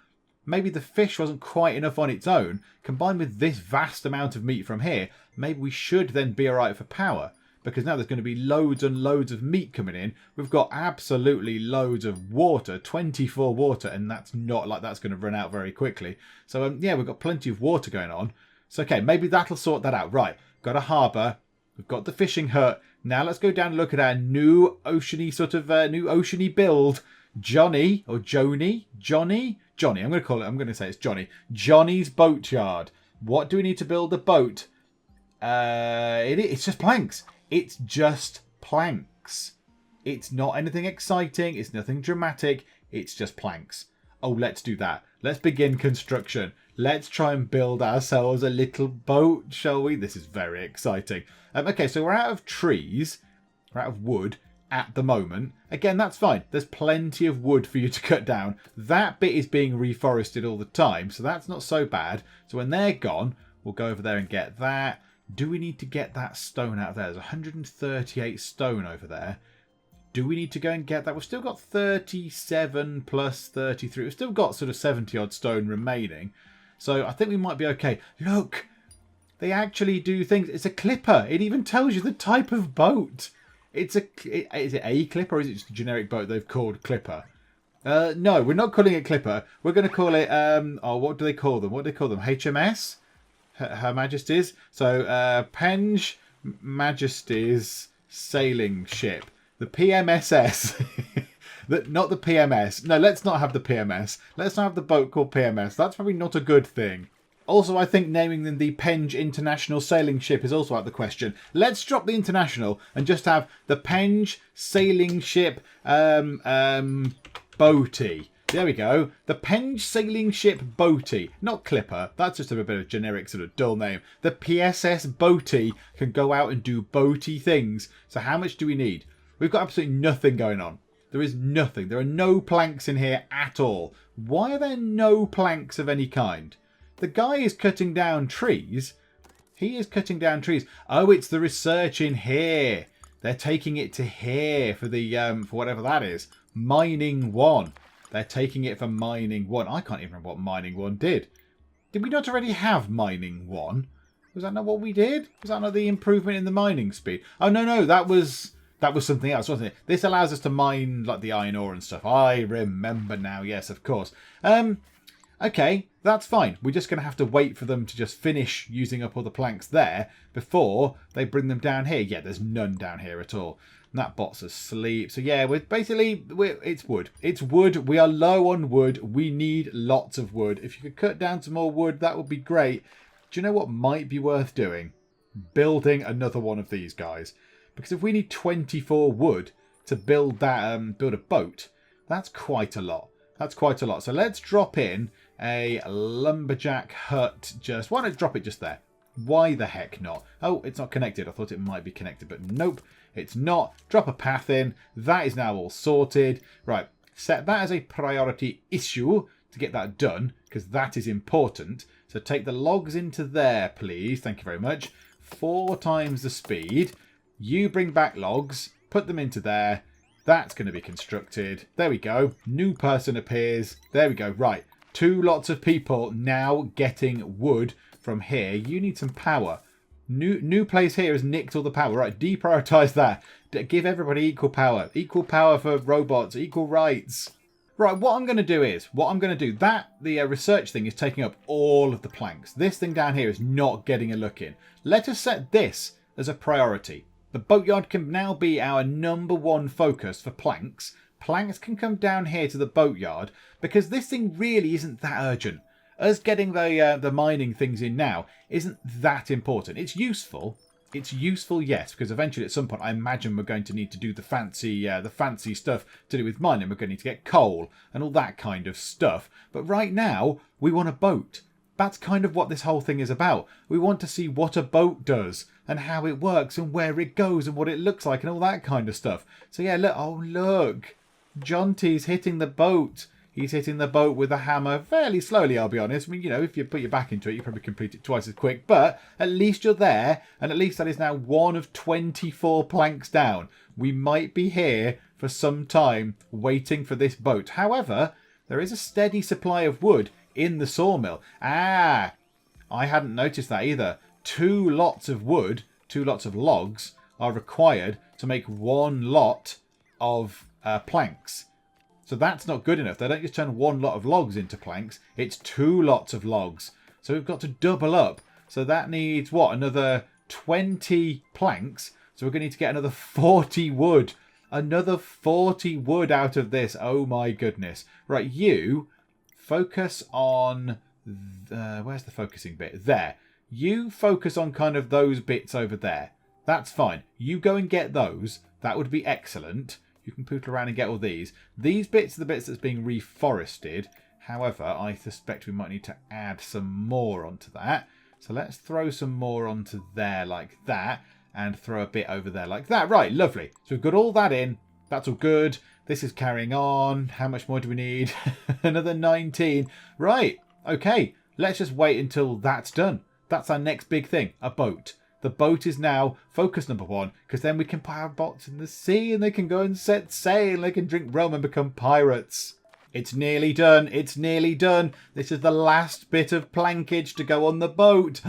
Maybe the fish wasn't quite enough on its own. Combined with this vast amount of meat from here, maybe we should then be alright for power. because now there's going to be loads and loads of meat coming in. We've got absolutely loads of water, 24 water, and that's not like that's going to run out very quickly. So, yeah, we've got plenty of water going on. So, okay, maybe that'll sort that out. Right, got a harbour. We've got the fishing hut. Now let's go down and look at our new oceany sort of new oceany build. Johnny or Joni? Johnny? Johnny. I'm going to say it's Johnny. Johnny's boatyard. What do we need to build a boat? It's just planks. It's just planks. It's not anything exciting. It's nothing dramatic. It's just planks. Oh, let's do that. Let's begin construction. Let's try and build ourselves a little boat, shall we? This is very exciting. Okay, so we're out of trees. We're out of wood at the moment. Again, that's fine. There's plenty of wood for you to cut down. That bit is being reforested all the time, so that's not so bad. So when they're gone, we'll go over there and get that. Do we need to get that stone out of there? There's 138 stone over there. Do we need to go and get that? We've still got 37 plus 33. We've still got sort of 70 odd stone remaining. So I think we might be okay. Look, they actually do things. It's a clipper. It even tells you the type of boat. Is it a clipper or is it just a generic boat they've called clipper? No, we're not calling it clipper. We're going to call it, what do they call them? What do they call them? HMS? Her Majesty's. So, Penge Majesty's sailing ship. The PMSS. Not the PMS. No, let's not have the PMS. Let's not have the boat called PMS. That's probably not a good thing. Also, I think naming them the Penge International Sailing Ship is also out of the question. Let's drop the international and just have the Penge Sailing Ship Boaty. There we go. The Penge Sailing Ship Boaty. Not Clipper. That's just a bit of generic sort of dull name. The PSS Boaty can go out and do boaty things. So how much do we need? We've got absolutely nothing going on. There is nothing. There are no planks in here at all. Why are there no planks of any kind? The guy is cutting down trees. He is cutting down trees. Oh, it's the research in here. They're taking it to here for the for whatever that is. Mining 1. They're taking it for mining 1. I can't even remember what mining 1 did. Did we not already have mining 1? Was that not what we did? Was that not the improvement in the mining speed? Oh, no, that was something else, wasn't it? This allows us to mine like the iron ore and stuff. I remember now. Yes, of course. Okay, that's fine. We're just going to have to wait for them to just finish using up all the planks there before they bring them down here. Yeah, there's none down here at all. And that bot's asleep. So yeah, it's wood. It's wood. We are low on wood. We need lots of wood. If you could cut down some more wood, that would be great. Do you know what might be worth doing? Building another one of these guys. Because if we need 24 wood to build that, build a boat, that's quite a lot. That's quite a lot. So let's drop in a lumberjack hut. Why not drop it just there? Why the heck not? Oh, it's not connected. I thought it might be connected, but nope, it's not. Drop a path in. That is now all sorted. Right, set that as a priority issue to get that done, because that is important. So take the logs into there, please. Thank you very much. 4 times the speed. You bring back logs, put them into there. That's going to be constructed. There we go. New person appears. There we go. Right. 2 lots of people now getting wood from here. You need some power. New place here has nicked all the power. Right. Deprioritize that. Give everybody equal power. Equal power for robots. Equal rights. Right. What I'm going to do is, the research thing is taking up all of the planks. This thing down here is not getting a look in. Let us set this as a priority. The boatyard can now be our #1 focus for planks. Planks can come down here to the boatyard because this thing really isn't that urgent. Us getting the mining things in now isn't that important. It's useful. It's useful, yes, because eventually at some point I imagine we're going to need to do the fancy stuff to do with mining. We're going to need to get coal and all that kind of stuff. But right now we want a boat. That's kind of what this whole thing is about. We want to see what a boat does and how it works and where it goes and what it looks like and all that kind of stuff. So yeah, look. Oh, look. Jonty's hitting the boat. He's hitting the boat with a hammer fairly slowly, I'll be honest. I mean, if you put your back into it, you probably complete it twice as quick. But at least you're there. And at least that is now 1 of 24 planks down. We might be here for some time waiting for this boat. However, there is a steady supply of wood in the sawmill. I hadn't noticed that either. 2 lots of wood, 2 lots of logs are required to make 1 lot of planks. So that's not good enough. They don't just turn 1 lot of logs into planks. It's 2 lots of logs. So we've got to double up. So that needs, what, another 20 planks. So we're going to need to get another 40 wood. Another 40 wood out of this. Oh my goodness. Right, you focus on... where's the focusing bit? There. You focus on kind of those bits over there. That's fine. You go and get those. That would be excellent. You can poodle around and get all these. These bits are the bits that's being reforested. However, I suspect we might need to add some more onto that. So let's throw some more onto there like that. And throw a bit over there like that. Right, lovely. So we've got all that in. That's all good. This is carrying on. How much more do we need? Another 19. Right, okay. Let's just wait until that's done. That's our next big thing. A boat. The boat is now focus number 1, because then we can put our boats in the sea and they can go and set sail. They can drink rum and become pirates. It's nearly done. It's nearly done. This is the last bit of plankage to go on the boat.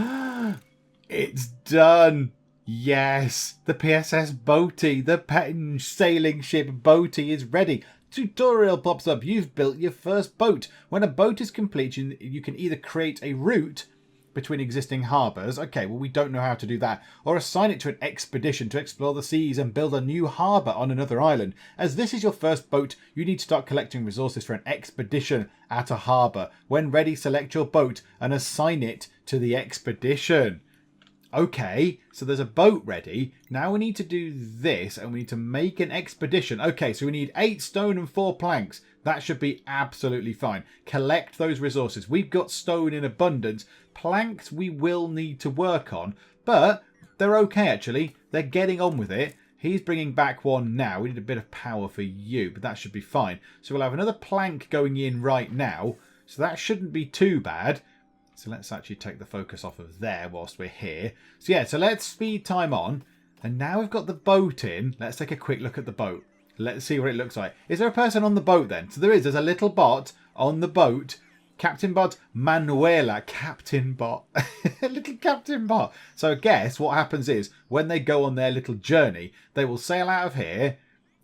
It's done. Yes, the PSS Boaty, the patent sailing ship Boaty is ready. Tutorial pops up. You've built your first boat. When a boat is complete, you can either create a route between existing harbours. Okay, well, we don't know how to do that. Or assign it to an expedition to explore the seas and build a new harbour on another island. As this is your first boat, you need to start collecting resources for an expedition at a harbour. When ready, select your boat and assign it to the expedition. Okay, so there's a boat ready. Now we need to do this and we need to make an expedition. Okay, so we need 8 stone and 4 planks. That should be absolutely fine. Collect those resources. We've got stone in abundance. Planks we will need to work on, but they're okay actually. They're getting on with it. He's bringing back 1 now. We need a bit of power for you, but that should be fine. So we'll have another plank going in right now. So that shouldn't be too bad. So let's actually take the focus off of there whilst we're here. So yeah, so let's speed time on. And now we've got the boat in. Let's take a quick look at the boat. Let's see what it looks like. Is there a person on the boat then? So there's a little bot on the boat. Captain Bot Manuela. Captain Bot. Little Captain Bot. So I guess what happens is when they go on their little journey, they will sail out of here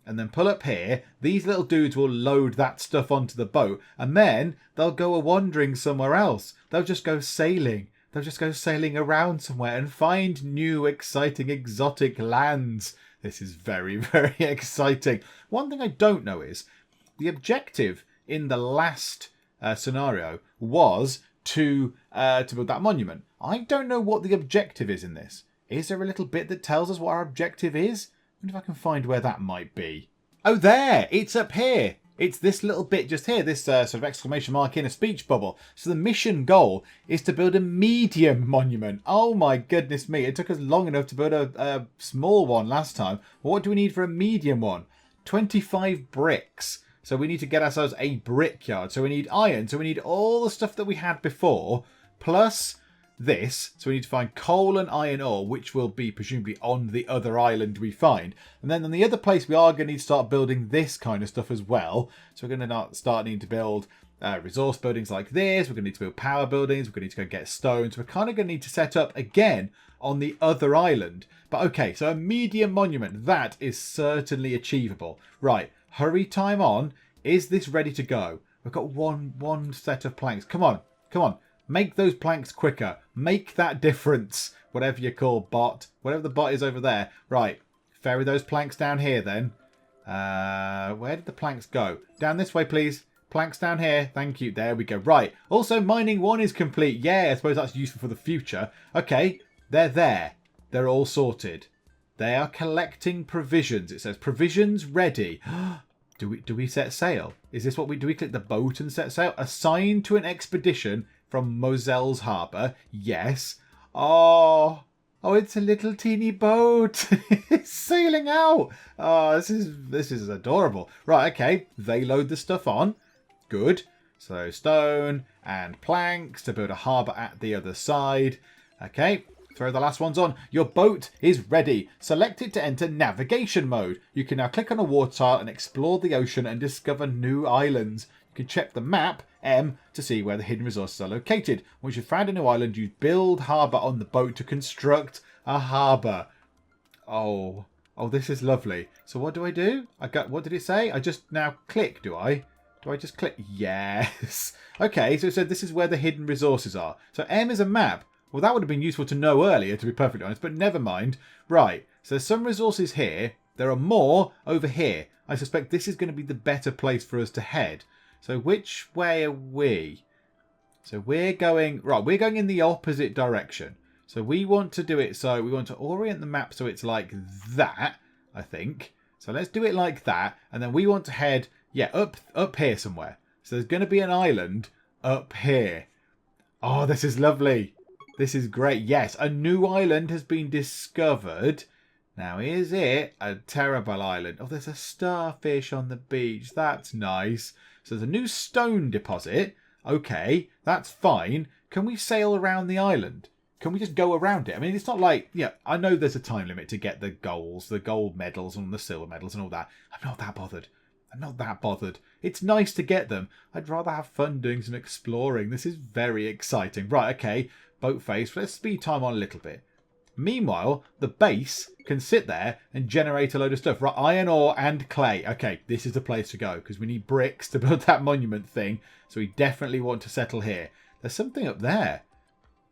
and then pull up here. These little dudes will load that stuff onto the boat and then they'll go a-wandering somewhere else. They'll just go sailing. They'll just go sailing around somewhere and find new, exciting, exotic lands. This is very, very exciting. One thing I don't know is the objective in the last scenario was to build that monument. I don't know what the objective is in this. Is there a little bit that tells us what our objective is? I wonder if I can find where that might be. Oh, there! It's up here! It's this little bit just here, this sort of exclamation mark in a speech bubble. So the mission goal is to build a medium monument. Oh my goodness me, it took us long enough to build a small one last time. What do we need for a medium one? 25 bricks. So we need to get ourselves a brickyard. So we need iron. So we need all the stuff that we had before, plus this. So we need to find coal and iron ore, which will be presumably on the other island we find. And then on the other place, we are going to need to start building this kind of stuff as well. So we're going to start needing to build resource buildings like this. We're going to need to build power buildings. We're going to need to go get stone. So we're kind of going to need to set up again on the other island. But okay, so a medium monument, that is certainly achievable. Right, hurry time on. Is this ready to go? We've got one set of planks. Come on, come on. Make those planks quicker. Make that difference. Whatever you call bot. Whatever the bot is over there. Right. Ferry those planks down here then. Where did the planks go? Down this way, please. Planks down here. Thank you. There we go. Right. Also, mining 1 is complete. Yeah, I suppose that's useful for the future. Okay. They're there. They're all sorted. They are collecting provisions. It says provisions ready. Do we set sail? Is this what do we click the boat and set sail? Assigned to an expedition from Moselle's harbour. Yes. Oh, it's a little teeny boat. It's sailing out. Oh, this is adorable. Right, okay. They load the stuff on. Good. So stone and planks to build a harbour at the other side. Okay. Throw the last ones on. Your boat is ready. Select it to enter navigation mode. You can now click on a water tile and explore the ocean and discover new islands. You can check the map, M, to see where the hidden resources are located. Once you've found a new island, you build harbour on the boat to construct a harbour. Oh, oh, this is lovely. So what do I do? What did it say? I just now click, do I? Do I just click? Yes. Okay, so it said this is where the hidden resources are. So M is a map. Well, that would have been useful to know earlier, to be perfectly honest, but never mind. Right, so there's some resources here. There are more over here. I suspect this is going to be the better place for us to head. So which way are we? So we're going in the opposite direction. So we want to do it so we want to orient the map so it's like that, I think. So let's do it like that. And then we want to head, yeah, up here somewhere. So there's going to be an island up here. Oh, this is lovely. This is great. Yes, a new island has been discovered. Now, is it a terrible island? Oh, there's a starfish on the beach. That's nice. So there's a new stone deposit. Okay, that's fine. Can we sail around the island? Can we just go around it? I mean, it's not like, yeah, I know there's a time limit to get the gold medals and the silver medals and all that. I'm not that bothered. I'm not that bothered. It's nice to get them. I'd rather have fun doing some exploring. This is very exciting. Right, okay, boat face. Let's speed time on a little bit. Meanwhile, the base can sit there and generate a load of stuff. Right, iron ore and clay. Okay, this is the place to go because we need bricks to build that monument thing. So we definitely want to settle here. There's something up there.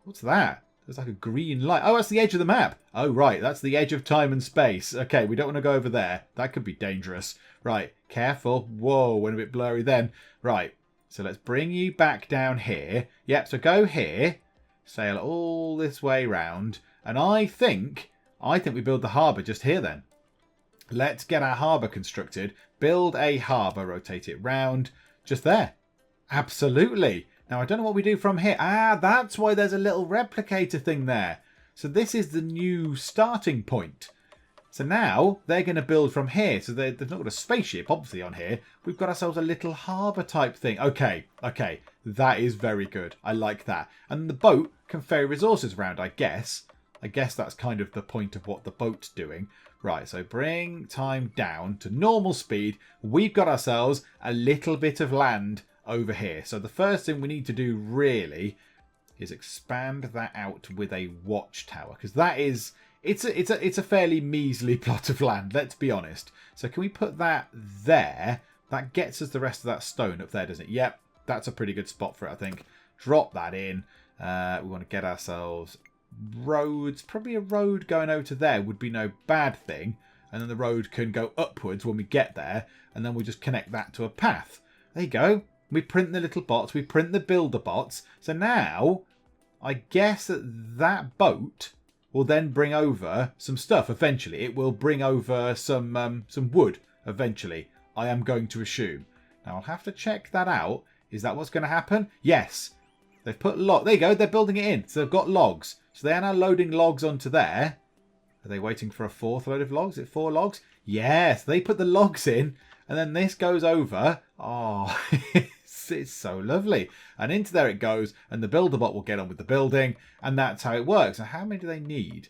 What's that? There's like a green light. Oh, that's the edge of the map. Oh, right. That's the edge of time and space. Okay, we don't want to go over there. That could be dangerous. Right, careful. Whoa, went a bit blurry then. Right, so let's bring you back down here. Yep, so go here. Sail all this way round. And I think we build the harbour just here then. Let's get our harbour constructed. Build a harbour. Rotate it round. Just there. Absolutely. Now, I don't know what we do from here. Ah, that's why there's a little replicator thing there. So this is the new starting point. So now they're going to build from here. So they've not got a spaceship, obviously, on here. We've got ourselves a little harbour type thing. Okay. That is very good. I like that. And the boat can ferry resources around, I guess. I guess that's kind of the point of what the boat's doing. Right, so bring time down to normal speed. We've got ourselves a little bit of land over here. So the first thing we need to do really is expand that out with a watchtower, because that is it's a fairly measly plot of land, let's be honest. So can we put that there? That gets us the rest of that stone up there, doesn't it? Yep, that's a pretty good spot for it, I think. Drop that in. We want to get ourselves roads. Probably a road going over to there would be no bad thing, and then the road can go upwards when we get there, and then we'll just connect that to a path. There you go. We print the little bots. We print the builder bots. So now, I guess that boat will then bring over some stuff eventually. It will bring over some wood eventually, I am going to assume. Now, I'll have to check that out. Is that what's going to happen? Yes. They've put there you go. They're building it in. So they've got logs. So they are now loading logs onto there. Are they waiting for a fourth load of logs? Is it 4 logs? Yes. They put the logs in. And then this goes over. Oh, it's so lovely. And into there it goes. And the builder bot will get on with the building. And that's how it works. And how many do they need?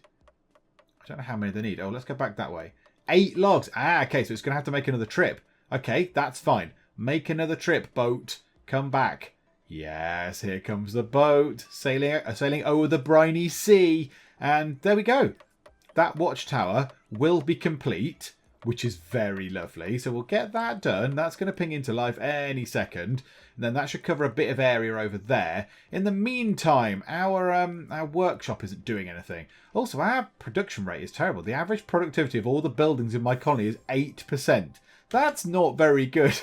I don't know how many they need. Oh, let's go back that way. 8 logs. Ah, okay. So it's going to have to make another trip. Okay, that's fine. Make another trip, boat. Come back. Yes, here comes the boat. Sailing over the briny sea. And there we go. That watchtower will be complete, which is very lovely. So we'll get that done. That's going to ping into life any second. And then that should cover a bit of area over there. In the meantime, our workshop isn't doing anything. Also, our production rate is terrible. The average productivity of all the buildings in my colony is 8%. That's not very good.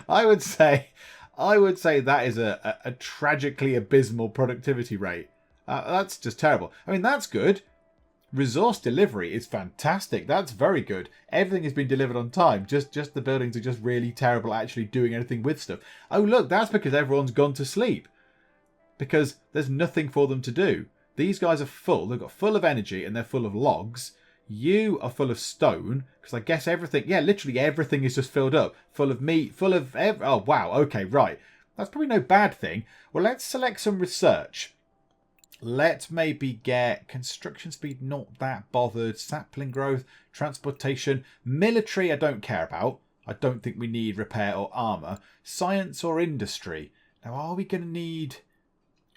I would say that is a tragically abysmal productivity rate. That's just terrible. I mean, that's good. Resource delivery is fantastic. That's very good. Everything has been delivered on time. Just the buildings are just really terrible at actually doing anything with stuff. Oh, look, that's because everyone's gone to sleep. Because there's nothing for them to do. These guys are full. They've got full of energy and they're full of logs. You are full of stone. Because I guess everything, yeah, literally everything is just filled up. Full of meat, full of... Oh, wow. Okay, right. That's probably no bad thing. Well, let's select some research. Let's maybe get construction speed, not that bothered. Sapling growth, transportation, military, I don't care about. I don't think we need repair or armour. Science or industry. Now, are we going to need...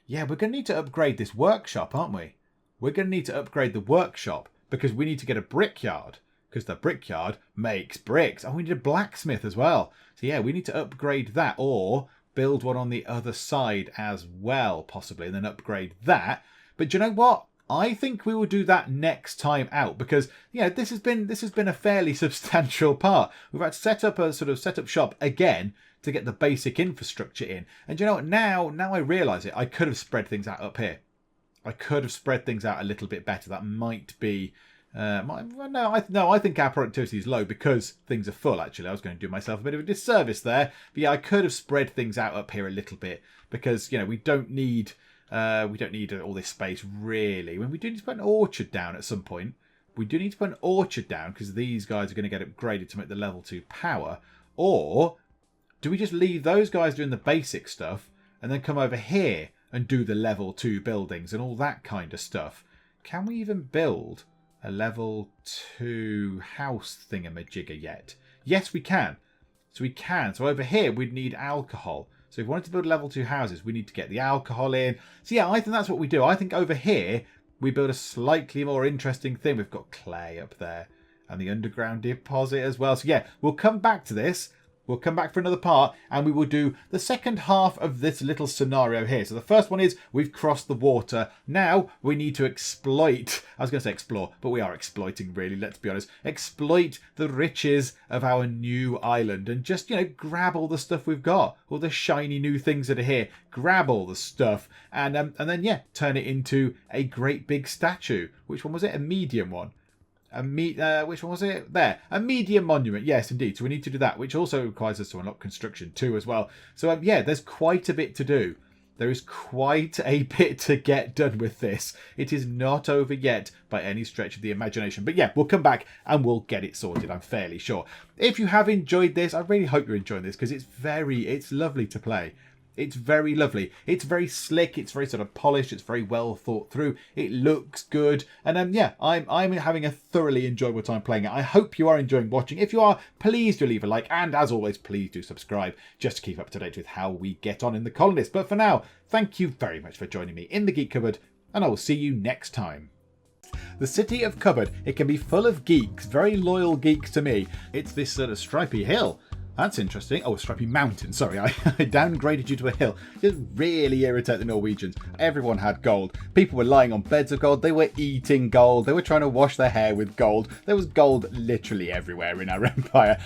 Yeah, we're going to need to upgrade this workshop, aren't we? We're going to need to upgrade the workshop because we need to get a brickyard, because the brickyard makes bricks. And we need a blacksmith as well. So yeah, we need to upgrade that, or build one on the other side as well, possibly, and then upgrade that. But do you know what? I think we will do that next time out, because yeah, this has been a fairly substantial part. We've had to set up a sort of setup shop again to get the basic infrastructure in. And you know what? Now I realise it. I could have spread things out up here. I could have spread things out a little bit better. That might be. I think our productivity is low because things are full. Actually, I was going to do myself a bit of a disservice there. But yeah, I could have spread things out up here a little bit, because you know we don't need all this space really. When we do need to put an orchard down at some point, we do need to put an orchard down because these guys are going to get upgraded to make the level 2 power. Or do we just leave those guys doing the basic stuff and then come over here and do the level 2 buildings and all that kind of stuff? Can we even build a level 2 house thingamajigger yet? Yes, we can. So we can. So over here, we'd need alcohol. So if we wanted to build level 2 houses, we need to get the alcohol in. So yeah, I think that's what we do. I think over here, we build a slightly more interesting thing. We've got clay up there and the underground deposit as well. So yeah, we'll come back to this. We'll come back for another part, and we will do the second half of this little scenario here. So the first one is we've crossed the water. Now we need to exploit. I was going to say explore, but we are exploiting really, let's be honest. Exploit the riches of our new island and just, you know, grab all the stuff we've got. All the shiny new things that are here. Grab all the stuff and then, yeah, turn it into a great big statue. Which one was it? A medium one. Which one was it? There. A medium monument. Yes, indeed. So we need to do that, which also requires us to unlock construction too as well. So yeah, there's quite a bit to do. There is quite a bit to get done with this. It is not over yet by any stretch of the imagination. But yeah, we'll come back and we'll get it sorted, I'm fairly sure. If you have enjoyed this, I really hope you're enjoying this, because it's lovely to play. It's very lovely. It's very slick. It's very sort of polished. It's very well thought through. It looks good. And yeah, I'm having a thoroughly enjoyable time playing it. I hope you are enjoying watching. If you are, please do leave a like. And as always, please do subscribe just to keep up to date with how we get on in the Colonists. But for now, thank you very much for joining me in the Geek Cupboard. And I will see you next time. The city of Cupboard, it can be full of geeks, very loyal geeks to me. It's this sort of stripy hill. That's interesting. Oh, a stripy mountain. Sorry, I downgraded you to a hill. Just really irritate the Norwegians. Everyone had gold. People were lying on beds of gold. They were eating gold. They were trying to wash their hair with gold. There was gold literally everywhere in our empire.